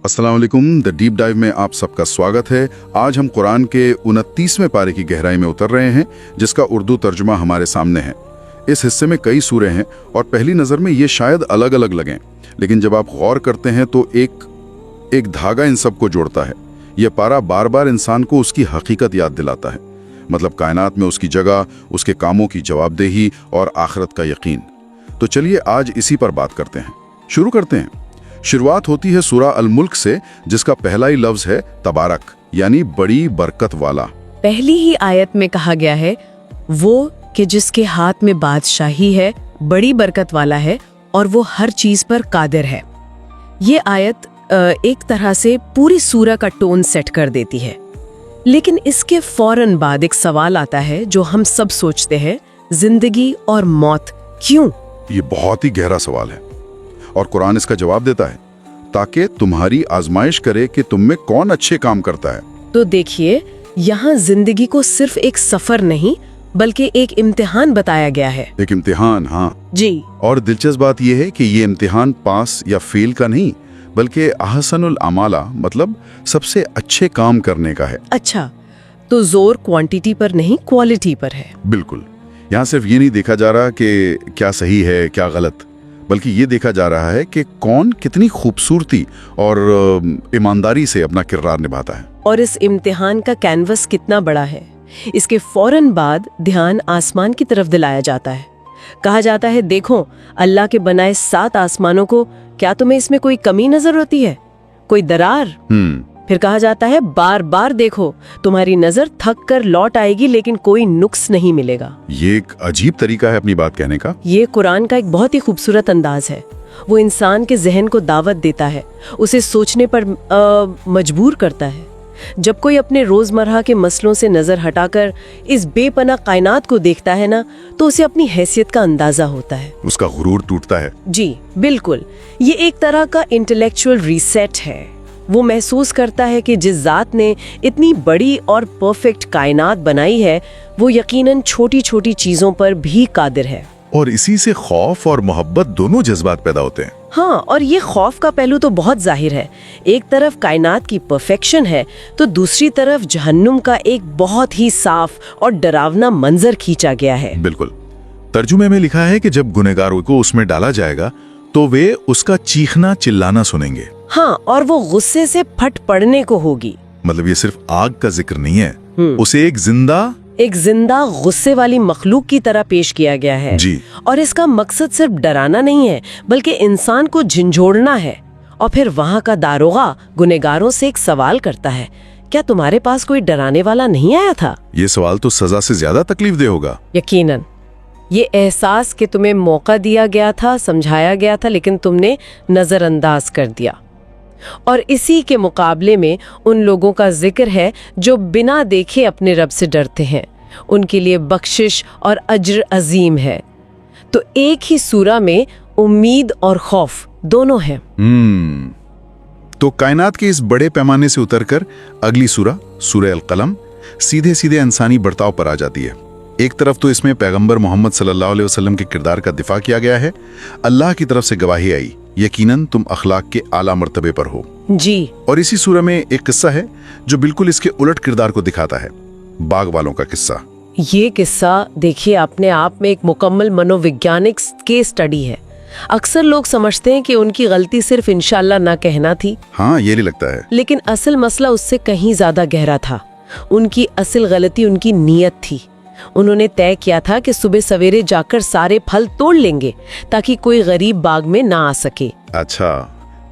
अस्सलाम वालेकुम। The deep dive में आप सबका स्वागत है। आज हम कुरान के 29वें पारे की गहराई में उतर रहे हैं, जिसका उर्दू तर्जुमा हमारे सामने है। इस हिस्से में कई सूरे हैं और पहली नज़र में ये शायद अलग अलग लगें, लेकिन जब आप गौर करते हैं तो एक धागा इन सबको जोड़ता है। यह पारा बार बार इंसान को उसकी हकीकत याद दिलाता है, मतलब कायनात में उसकी जगह, उसके कामों की जवाबदेही और आखिरत का यकीन। तो चलिए आज इसी पर बात करते हैं। शुरू करते हैं। शुरुआत होती है सूरा अल मुल्क से, जिसका पहला ही लफ्ज है तबारक, यानी बड़ी बरकत वाला। पहली ही आयत में कहा गया है वो कि जिसके हाथ में बादशाही है, बड़ी बरकत वाला है और वो हर चीज पर कादिर है। ये आयत एक तरह से पूरी सूरा का टोन सेट कर देती है। लेकिन इसके फौरन बाद एक सवाल आता है जो हम सब सोचते हैं, जिंदगी और मौत क्यों? ये बहुत ही गहरा सवाल है और कुरान इसका जवाब देता है ताकि तुम्हारी आजमाइश करे कि तुम में कौन अच्छे काम करता है। तो देखिए, यहाँ जिंदगी को सिर्फ एक सफर नहीं बल्कि एक इम्तिहान बताया गया है। एक इम्तिहान, हाँ जी। और दिलचस्प बात यह है कि ये इम्तिहान पास या फेल का नहीं, बल्कि अहसनुल अमाला, मतलब सबसे अच्छे काम करने का है। अच्छा, तो जोर क्वांटिटी पर नहीं, क्वालिटी पर है। बिल्कुल। यहाँ सिर्फ ये नहीं देखा जा रहा कि क्या सही है क्या गलत, बल्कि ये देखा जा रहा है कि कौन कितनी खूबसूरती और ईमानदारी से अपना किरदार निभाता है। और इस इम्तिहान का कैनवस कितना बड़ा है। इसके फौरन बाद ध्यान आसमान की तरफ दिलाया जाता है। कहा जाता है, देखो अल्लाह के बनाए 7 आसमानों को, क्या तुम्हें इसमें कोई कमी नजर होती है, कोई दरार? फिर कहा जाता है, बार बार देखो, तुम्हारी नजर थक कर लौट आएगी लेकिन कोई नुक्स नहीं मिलेगा। ये एक अजीब तरीका है अपनी बात कहने का। ये कुरान का एक बहुत ही खूबसूरत अंदाज है। वो इंसान के जहन को दावत देता है, उसे सोचने पर मजबूर करता है। जब कोई अपने रोजमर्रा के मसलों से नजर हटाकर इस बेपनाह कायनात को देखता है ना, तो उसे अपनी हैसियत का अंदाजा होता है। उसका गुरूर टूटता है। जी बिल्कुल। ये एक तरह का इंटेलेक्चुअल रीसेट है। वो महसूस करता है कि जिस जात ने इतनी बड़ी और परफेक्ट कायनात बनाई है, वो यकीनन छोटी छोटी चीजों पर भी कादिर है। और इसी से खौफ और मोहब्बत दोनों जज्बात पैदा होते हैं। हाँ, और ये खौफ का पहलू तो बहुत जाहिर है। एक तरफ कायनात की परफेक्शन है, तो दूसरी तरफ जहन्नुम का एक बहुत ही साफ और डरावना मंजर खींचा गया है। बिल्कुल। तर्जुमे में लिखा है कि जब गुनहगारों को उसमें डाला जाएगा तो वे उसका चीखना चिल्लाना सुनेंगे। हाँ, और वो गुस्से से फट पड़ने को होगी। मतलब ये सिर्फ आग का जिक्र नहीं है, उसे एक जिंदा गुस्से वाली मखलूक की तरह पेश किया गया है जी। और इसका मकसद सिर्फ डराना नहीं है, बल्कि इंसान को झंझोड़ना है। और फिर वहाँ का दारोगा गुनहगारों से एक सवाल करता है, क्या तुम्हारे पास कोई डराने वाला नहीं आया था? ये सवाल तो सजा से ज्यादा तकलीफदेह होगा। यकीनन। ये एहसास कि तुम्हें मौका दिया गया था, समझाया गया था, लेकिन तुमने नजरअंदाज कर दिया। और इसी के मुकाबले में उन लोगों का जिक्र है जो बिना देखे अपने रब से डरते हैं। उनके लिए बख्शिश और अज्र अजीम है। तो एक ही सूरा में उम्मीद और खौफ दोनों हैं। तो कायनात के इस बड़े पैमाने से उतरकर अगली सूरह अल कलम सीधे सीधे इंसानी बर्ताव पर आ जाती है। एक तरफ तो इसमें पैगंबर मोहम्मद सल्लल्लाहु अलैहि वसल्लम के किरदार का दिफा किया गया है। अल्लाह की तरफ से गवाही आई, यकीनन तुम अखलाक के आला मर्तबे पर हो जी। और इसी सूरह में एक किस्सा है जो बिल्कुल इसके उलट किरदार को दिखाता है, बाग वालों का किस्सा। ये किस्सा देखिए अपने आप में एक मुकम्मल मनोवैज्ञानिक केस स्टडी है। अक्सर लोग समझते हैं कि उनकी गलती सिर्फ इंशाल्लाह ना कहना थी। हाँ, ये नहीं लगता है। लेकिन असल मसला उससे कहीं ज्यादा गहरा था। उनकी असल गलती उनकी नीयत थी। उन्होंने तय किया था कि सुबह सवेरे जाकर सारे फल तोड़ लेंगे ताकि कोई गरीब बाग में ना आ सके। अच्छा,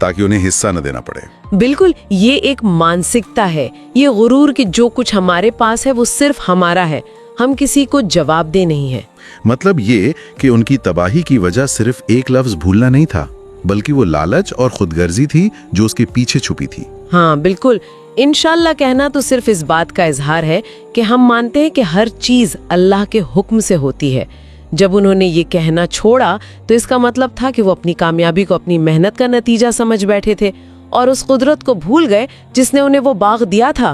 ताकि उन्हें हिस्सा न देना पड़े। बिल्कुल, ये एक मानसिकता है, ये गुरूर कि जो कुछ हमारे पास है वो सिर्फ हमारा है, हम किसी को जवाबदेह नहीं है। मतलब ये कि उनकी तबाही की वजह सिर्फ एक लफ्ज भूलना नहीं था, बल्कि वो लालच और खुदगर्जी थी जो उसके पीछे छुपी थी। हाँ बिल्कुल। इंशाल्लाह कहना तो सिर्फ इस बात का इजहार है कि हम मानते हैं कि हर चीज अल्लाह के हुक्म से होती है। जब उन्होंने ये कहना छोड़ा तो इसका मतलब था कि वो अपनी कामयाबी को अपनी मेहनत का नतीजा समझ बैठे थे और उस कुदरत को भूल गए जिसने उन्हें वो बाग दिया था।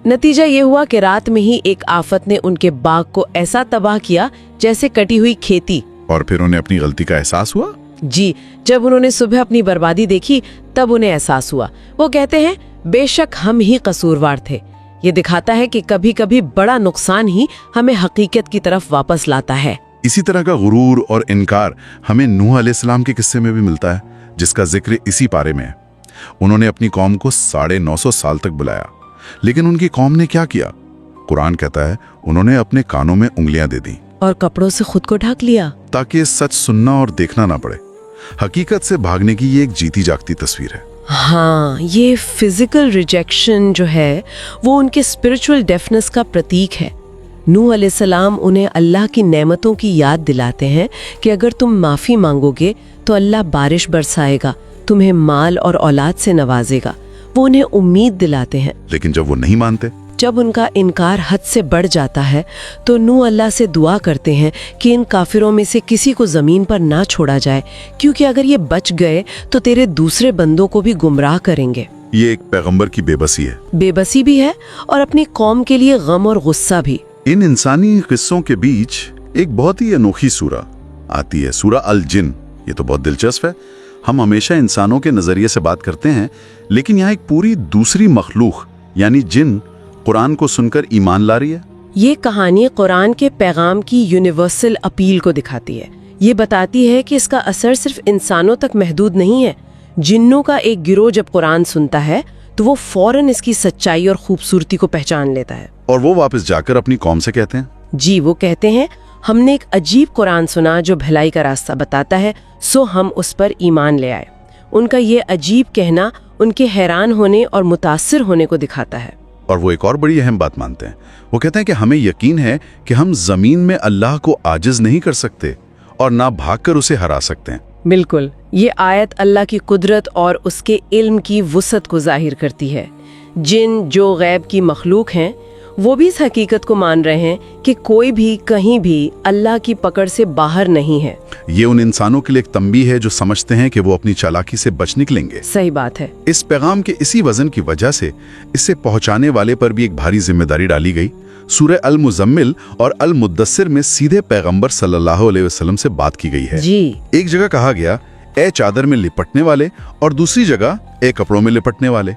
नतीजा ये हुआ कि रात में ही एक आफत ने उनके बाग को ऐसा तबाह किया जैसे कटी हुई खेती। और फिर उन्हें अपनी गलती का एहसास हुआ। जी, जब उन्होंने सुबह अपनी बर्बादी देखी तब उन्हें एहसास हुआ। वो कहते हैं बेशक हम ही कसूरवार थे। ये दिखाता है कि कभी कभी बड़ा नुकसान ही हमें हकीकत की तरफ वापस लाता है। इसी तरह का गुरूर और इनकार हमें नूह अलैहिस्सलाम के किस्से में भी मिलता है, जिसका जिक्र इसी पारे में है। उन्होंने अपनी कौम को 950 साल तक बुलाया, लेकिन उनकी कौम ने क्या किया? कुरान कहता है उन्होंने अपने कानों में उंगलियां दे दी और कपड़ों से खुद को ढक लिया, ताकि सच सुनना और देखना ना पड़े। हकीकत से भागने की ये एक जीती जागती तस्वीर है। हाँ, ये फिजिकल रिजेक्शन जो है वो उनके स्पिरिचुअल डेफनेस का प्रतीक है। नूह अलैहिस्सलाम उन्हें अल्लाह की नेमतों की याद दिलाते हैं कि अगर तुम माफ़ी मांगोगे तो अल्लाह बारिश बरसाएगा, तुम्हें माल और औलाद से नवाजेगा। वो उन्हें उम्मीद दिलाते हैं। लेकिन जब वो नहीं मानते, जब उनका इनकार हद से बढ़ जाता है तो नूह अल्लाह से दुआ करते हैं कि इन काफिरों में से किसी को ज़मीन पर ना छोड़ा जाए, क्योंकि अगर ये बच गए तो तेरे दूसरे बंदों को भी गुमराह करेंगे। ये एक पैगंबर की बेबसी है। बेबसी भी है और अपनी कौम के लिए गम और गुस्सा भी। इन इंसानी किस्सों के बीच एक बहुत ही अनोखी सूरा आती है, सूरा अल जिन। ये तो बहुत दिलचस्प है। हम हमेशा इंसानों के नजरिए से बात करते हैं, लेकिन यहाँ एक पूरी दूसरी मखलूक यानी जिन कुरान को सुनकर ईमान ला रही है। ये कहानी कुरान के पैगाम की यूनिवर्सल अपील को दिखाती है। ये बताती है कि इसका असर सिर्फ इंसानों तक महदूद नहीं है। जिन्नों का एक गिरोह जब कुरान सुनता है तो वो फौरन इसकी सच्चाई और खूबसूरती को पहचान लेता है। और वो वापस जाकर अपनी कौम से कहते हैं, जी, वो कहते हैं हमने एक अजीब कुरान सुना जो भलाई का रास्ता बताता है, सो हम उस पर ईमान ले आए। उनका ये अजीब कहना उनके हैरान होने और मुतासिर होने को दिखाता है। और वो एक और बड़ी अहम बात मानते हैं। वो कहते हैं कि हमें यकीन है कि हम जमीन में अल्लाह को आजिज नहीं कर सकते और ना भागकर उसे हरा सकते हैं। बिल्कुल, ये आयत अल्लाह की कुदरत और उसके इल्म की वुसअत को जाहिर करती है। जिन जो गैब की मखलूक हैं वो भी इस हकीकत को मान रहे हैं कि कोई भी कहीं भी अल्लाह की पकड़ से बाहर नहीं है। ये उन इंसानों के लिए एक तंबीह है जो समझते हैं कि वो अपनी चालाकी से बच निकलेंगे। सही बात है। इस पैगाम के इसी वजन की वजह से इसे पहुंचाने वाले पर भी एक भारी जिम्मेदारी डाली गई। सूरह अल मुज़म्मिल और अल मुद्दस्सिर में सीधे पैगंबर सल्लल्लाहु अलैहि वसल्लम से बात की गई है। जी। एक जगह कहा गया, ए चादर में लिपटने वाले, और दूसरी जगह ए कपड़ों में लिपटने वाले।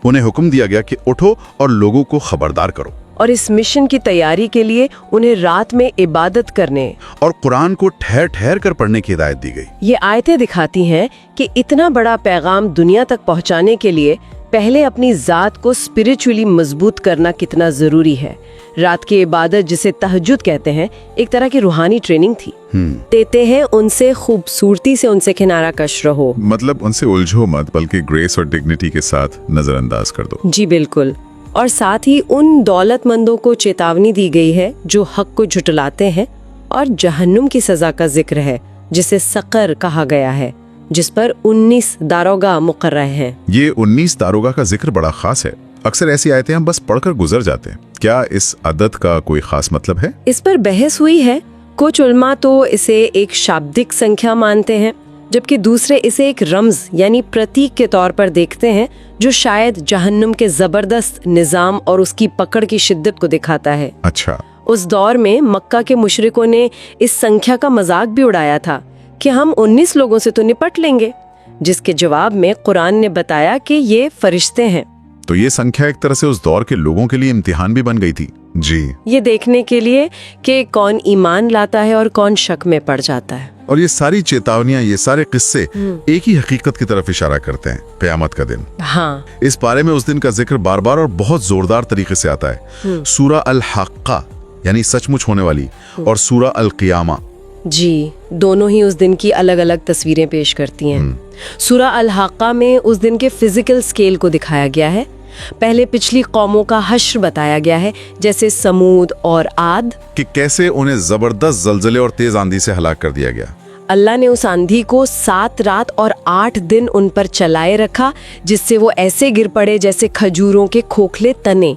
उन्हें हुक्म दिया गया कि उठो और लोगों को खबरदार करो। और इस मिशन की तैयारी के लिए उन्हें रात में इबादत करने और कुरान को ठहर ठहर कर पढ़ने की हिदायत दी गई। ये आयतें दिखाती हैं कि इतना बड़ा पैगाम दुनिया तक पहुंचाने के लिए पहले अपनी जात को स्पिरिचुअली मजबूत करना कितना जरूरी है। रात की इबादत, जिसे तहज्जुद कहते हैं, एक तरह की रूहानी ट्रेनिंग थी। देते हैं उनसे खूबसूरती से उनसे किनारा कश रहो, मतलब उनसे उलझो मत, बल्कि ग्रेस और डिग्निटी के साथ नजरअंदाज कर दो। जी बिल्कुल। और साथ ही उन दौलतमंदों को चेतावनी दी गई है जो हक को झुटलाते हैं, और जहन्नुम की सजा का जिक्र है जिसे सकर कहा गया है, जिस पर 19 दारोगा मुकर्रर हैं। ये 19 दारोगा का जिक्र बड़ा खास है। अक्सर ऐसी आयतें हम बस पढ़कर गुजर जाते हैं। क्या इस अदद का कोई खास मतलब है? इस पर बहस हुई है। कुछ उलमा तो इसे एक शाब्दिक संख्या मानते हैं, जबकि दूसरे इसे एक रम्ज यानी प्रतीक के तौर पर देखते हैं, जो शायद जहन्नुम के जबरदस्त निजाम और उसकी पकड़ की शिद्दत को दिखाता है। अच्छा। उस दौर में मक्का के मुशरिकों ने इस संख्या का मजाक भी उड़ाया था कि हम 19 लोगों से तो निपट लेंगे, जिसके जवाब में कुरान ने बताया कि ये फरिश्ते हैं। तो ये संख्या एक तरह से उस दौर के लोगों के लिए इम्तिहान भी बन गई थी। जी। ये देखने के लिए कि कौन ईमान लाता है और कौन शक में पड़ जाता है। और ये सारी चेतावनियां, ये सारे किस्से एक ही हकीकत की तरफ इशारा करते हैं, क़यामत का दिन। हाँ। इस पारे में उस दिन का जिक्र बार बार और बहुत जोरदार तरीके से आता है। सूरा अल हक्का यानी सचमुच होने वाली, और सूरा अल क़ियामा। जी, दोनों ही उस दिन की अलग अलग तस्वीरें पेश करती हैं। सूरा अल हक्का में उस दिन के फिजिकल स्केल को दिखाया गया है। पहले पिछली कौमों का हश्र बताया गया है, जैसे समूद और आद, कि कैसे उन्हें जबरदस्त जलजले और तेज आंधी से हलाक कर दिया गया। अल्लाह ने उस आंधी को 7 रात और 8 दिन उन पर चलाए रखा, जिससे वो ऐसे गिर पड़े जैसे खजूरों के खोखले तने।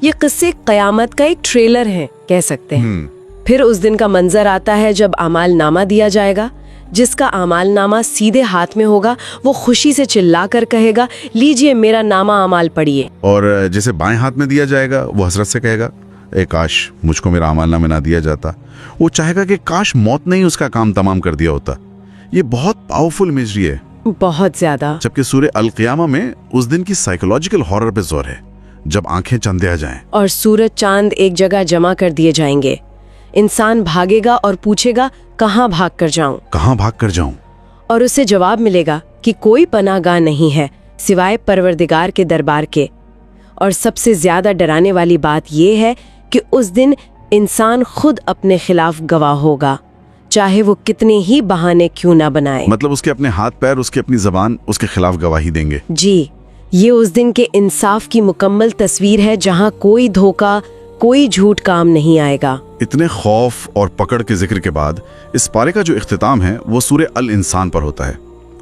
ये किस्से क़यामत का एक ट्रेलर है, कह सकते हैं। फिर उस दिन का मंजर आता है जब अमाल नामा दिया जाएगा। जिसका अमाल नामा सीधे हाथ में होगा वो खुशी से चिल्ला कर कहेगा, लीजिए मेरा नामा अमाल पढ़िए। और जैसे बाएं हाथ में दिया जाएगा वो हसरत से कहेगा, ए काश मुझको मेरा अमाल नामा ना दिया जाता। वो चाहेगा कि काश मौत ने ही उसका काम तमाम कर दिया होता। یہ بہت پاورفل امیجری ہے، بہت زیادہ. جبکہ سورہ القیامہ میں اس دن کی سائیکولوجیکل ہارر پہ زور ہے، جب آنکھیں چندے آ جائیں اور سورج چاند ایک جگہ جمع کر دیے جائیں گے. انسان بھاگے گا اور پوچھے گا کہاں بھاگ کر جاؤں، کہاں بھاگ کر جاؤں. اور اسے جواب ملے گا کہ کوئی پناہ گاہ نہیں ہے سوائے پروردگار کے دربار کے. اور سب سے زیادہ ڈرانے والی بات یہ ہے کہ اس دن انسان خود اپنے خلاف گواہ ہوگا، چاہے وہ کتنے ہی بہانے کیوں نہ بنائے. مطلب اس کے اپنے ہاتھ پیر، اس کی اپنی زبان اس کے خلاف گواہی دیں گے. جی، یہ اس دن کے انصاف کی مکمل تصویر ہے جہاں کوئی دھوکہ، کوئی جھوٹ کام نہیں آئے گا. اتنے خوف اور پکڑ کے ذکر کے بعد اس پارے کا جو اختتام ہے وہ سورہ الانسان پر ہوتا ہے،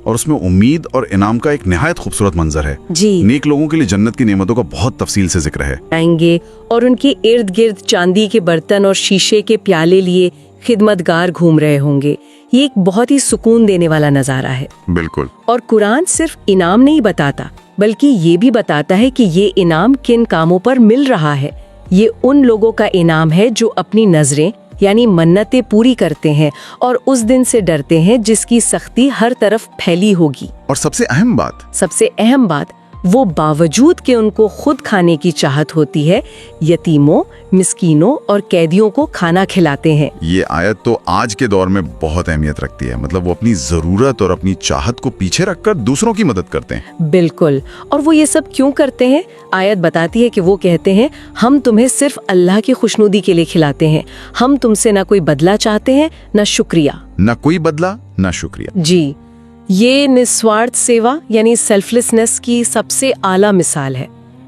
اور اس میں امید اور انعام کا ایک نہایت خوبصورت منظر ہے. جی، نیک لوگوں کے لیے جنت کی نعمتوں کا بہت تفصیل سے ذکر ہے. آئیں گے اور ان کے ارد گرد چاندی کے برتن اور شیشے کے پیالے لیے خدمتگار گھوم رہے ہوں گے. یہ ایک بہت ہی سکون دینے والا نظارہ ہے. بالکل. اور قرآن صرف انعام نہیں بتاتا، بلکہ یہ بھی بتاتا ہے کہ یہ انعام کن کاموں پر مل رہا ہے. یہ ان لوگوں کا انعام ہے جو اپنی نظریں یعنی منتیں پوری کرتے ہیں اور اس دن سے ڈرتے ہیں جس کی سختی ہر طرف پھیلی ہوگی. اور سب سے اہم بات وہ باوجود کہ ان کو خود کھانے کی چاہت ہوتی ہے، یتیموں، مسکینوں اور قیدیوں کو کھانا کھلاتے ہیں. یہ آیت تو آج کے دور میں بہت اہمیت رکھتی ہے. مطلب وہ اپنی ضرورت اور اپنی چاہت کو پیچھے رکھ کر دوسروں کی مدد کرتے ہیں. بالکل. اور وہ یہ سب کیوں کرتے ہیں؟ آیت بتاتی ہے کہ وہ کہتے ہیں ہم تمہیں صرف اللہ کی خوشنودی کے لیے کھلاتے ہیں، ہم تم سے نہ کوئی بدلہ چاہتے ہیں نہ شکریہ. نہ کوئی بدلہ نہ شکریہ. جی، یہ نسوارتھ سیوا یعنی سیلفلیسنس کی سب سے اعلیٰ مثال ہے.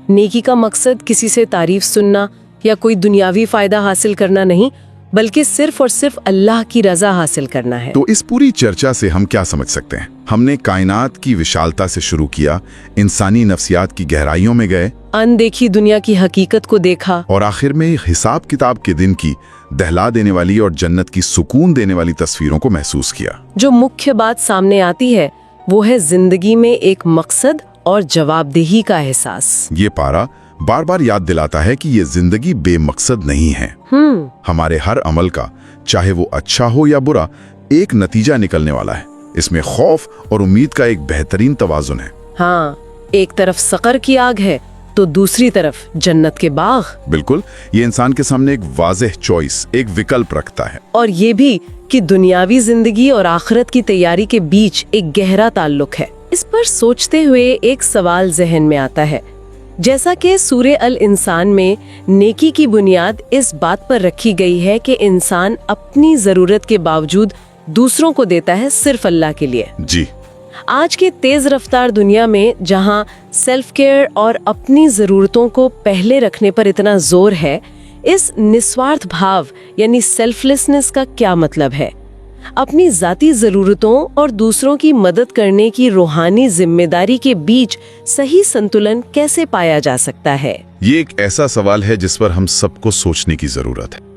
نیکی کا مقصد کسی سے تعریف سننا یا کوئی دنیاوی فائدہ حاصل کرنا نہیں، بلکہ صرف اور صرف اللہ کی رضا حاصل کرنا ہے. تو اس پوری چرچا سے ہم کیا سمجھ سکتے ہیں؟ ہم نے کائنات کی وشالتا سے شروع کیا، انسانی نفسیات کی گہرائیوں میں گئے، اندیکھی دنیا کی حقیقت کو دیکھا، اور آخر میں حساب کتاب کے دن کی دہلا دینے والی اور جنت کی سکون دینے والی تصویروں کو محسوس کیا. جو مکھیہ بات سامنے آتی ہے وہ ہے زندگی میں ایک مقصد اور جواب دہی کا احساس. یہ پارا بار بار یاد دلاتا ہے کہ یہ زندگی بے مقصد نہیں ہے. ہمارے ہر عمل کا، چاہے وہ اچھا ہو یا برا، ایک نتیجہ نکلنے والا ہے. اس میں خوف اور امید کا ایک بہترین توازن ہے. ہاں، ایک طرف سقر کی آگ ہے تو دوسری طرف جنت کے باغ. بالکل. یہ انسان کے سامنے ایک واضح چوائس، ایک وکلپ رکھتا ہے. اور یہ بھی کہ دنیاوی زندگی اور آخرت کی تیاری کے بیچ ایک گہرا تعلق ہے. اس پر سوچتے ہوئے ایک سوال ذہن میں آتا ہے. جیسا کہ سورہ الانسان میں نیکی کی بنیاد اس بات پر رکھی گئی ہے کہ انسان اپنی ضرورت کے باوجود دوسروں کو دیتا ہے صرف اللہ کے لیے. جی. آج کے تیز رفتار دنیا میں جہاں سیلف کیئر اور اپنی ضرورتوں کو پہلے رکھنے پر اتنا زور ہے، اس نسوارتھ بھاو یعنی سیلفلیسنس کا کیا مطلب ہے؟ اپنی ذاتی ضرورتوں اور دوسروں کی مدد کرنے کی روحانی ذمہ داری کے بیچ صحیح سنتولن کیسے پایا جا سکتا ہے؟ یہ ایک ایسا سوال ہے جس پر ہم سب کو سوچنے کی ضرورت ہے.